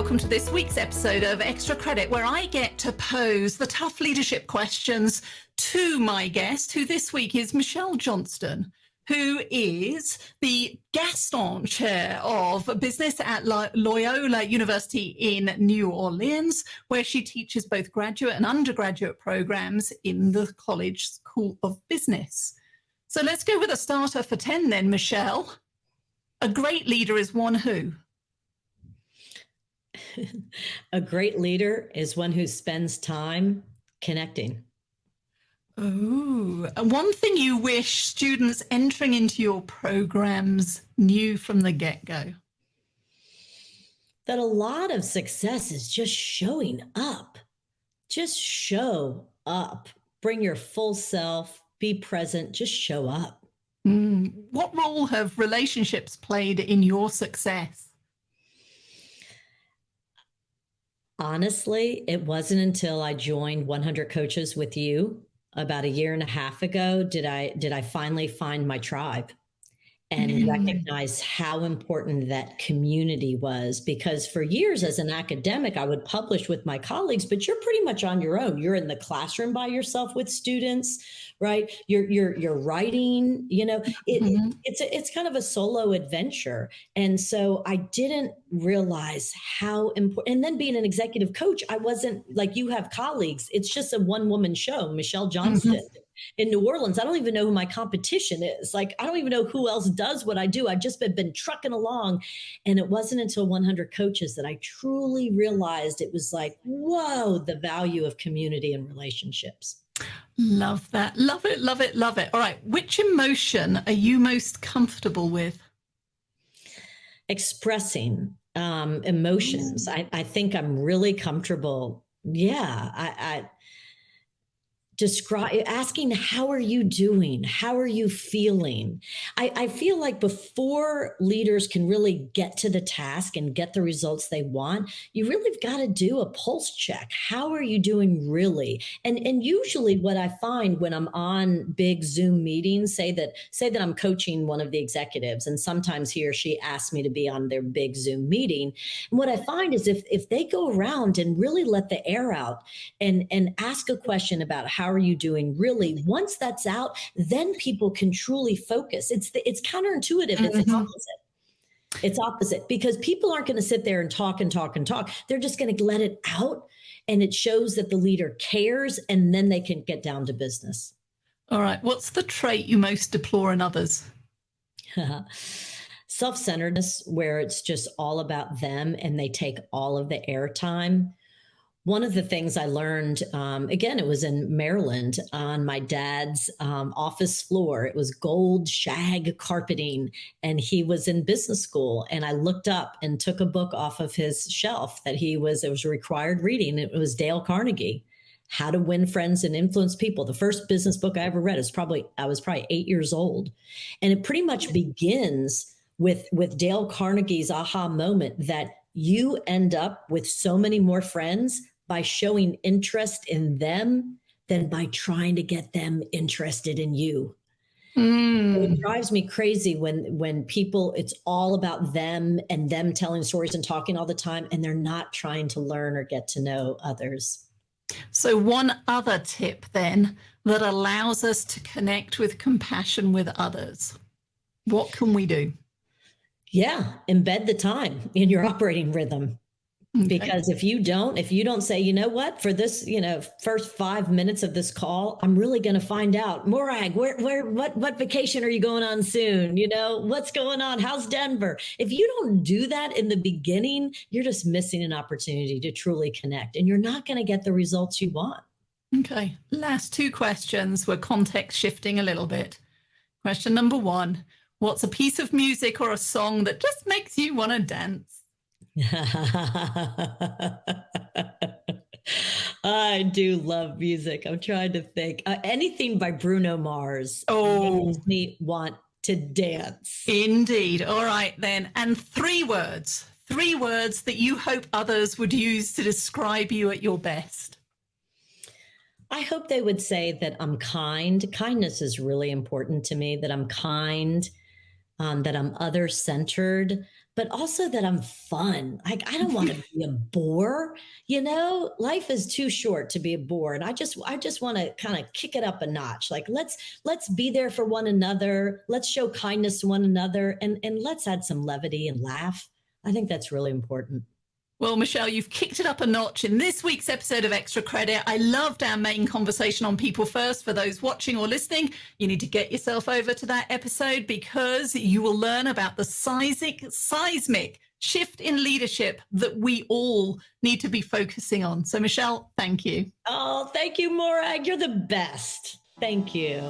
welcome to this week's episode of Extra Credit, where I get to pose the tough leadership questions to my guest, who this week is Michelle Johnston, who is the Gaston Chair of Business at Loyola University in New Orleans, where she teaches both graduate and undergraduate programs in the College School of Business. So let's go with a starter for 10 then, Michelle. A great leader is one who? A great leader is one who spends time connecting. Oh, and one thing you wish students entering into your programs knew from the get-go? That a lot of success is just showing up. Just show up. Bring your full self. Be present. Just show up. What role have relationships played in your success? Honestly, it wasn't until I joined 100 Coaches with you about a year and a half ago did I finally find my tribe and recognize how important that community was. Because for years as an academic, I would publish with my colleagues, but you're pretty much on your own. You're in the classroom by yourself with students, right? You're writing, it's kind of a solo adventure. And so I didn't realize how important, and then being an executive coach, I wasn't like, you have colleagues. It's just a one-woman show, Michelle Johnston. In New Orleans, I don't even know who my competition is. Like, I don't even know who else does what I do. I've just been trucking along. And it wasn't until 100 Coaches that I truly realized it was like, whoa, the value of community and relationships. Love that. Love it, love it, love it. All right. Which emotion are you most comfortable with? Expressing emotions. I think I'm really comfortable. Yeah. Asking, how are you doing? How are you feeling? I feel like before leaders can really get to the task and get the results they want, you really got to do a pulse check. How are you doing really? And usually what I find when I'm on big Zoom meetings, say that I'm coaching one of the executives, and sometimes he or she asks me to be on their big Zoom meeting. And what I find is if they go around and really let the air out and ask a question about how are you doing really, once that's out, then people can truly focus. It's counterintuitive. It's opposite. It's opposite, because people aren't going to sit there and talk and talk and talk. They're just going to let it out, and it shows that the leader cares, and then they can get down to business. All right. What's the trait you most deplore in others? Self-centeredness, where it's just all about them and they take all of the airtime. One of the things I learned, again, it was in Maryland on my dad's office floor. It was gold shag carpeting, and he was in business school. And I looked up and took a book off of his shelf it was required reading. It was Dale Carnegie, How to Win Friends and Influence People. The first business book I ever read I was probably 8 years old. And it pretty much begins with Dale Carnegie's aha moment that you end up with so many more friends by showing interest in them than by trying to get them interested in you. It drives me crazy when people, it's all about them and them telling stories and talking all the time, and they're not trying to learn or get to know others. So one other tip then that allows us to connect with compassion with others. What can we do? Yeah, embed the time in your operating rhythm. Okay. Because if you don't say, you know what, for this, first 5 minutes of this call, I'm really going to find out, Morag, what vacation are you going on soon? What's going on? How's Denver? If you don't do that in the beginning, you're just missing an opportunity to truly connect, and you're not going to get the results you want. Okay. Last two questions. We're context shifting a little bit. Question number one, what's a piece of music or a song that just makes you want to dance? I do love music. I'm trying to think. Anything by Bruno Mars makes me want to dance. Indeed. All right, then. And three words that you hope others would use to describe you at your best. I hope they would say that I'm kind. Kindness is really important to me, that I'm kind, that I'm other-centered. but also that I'm fun. Like, I don't want to be a bore. Life is too short to be a bore. And I just want to kind of kick it up a notch. Like, let's be there for one another. Let's show kindness to one another, and let's add some levity and laugh. I think that's really important. Well, Michelle, you've kicked it up a notch in this week's episode of Extra Credit. I loved our main conversation on People First. For those watching or listening, you need to get yourself over to that episode because you will learn about the seismic shift in leadership that we all need to be focusing on. So, Michelle, thank you. Oh, thank you, Morag. You're the best. Thank you.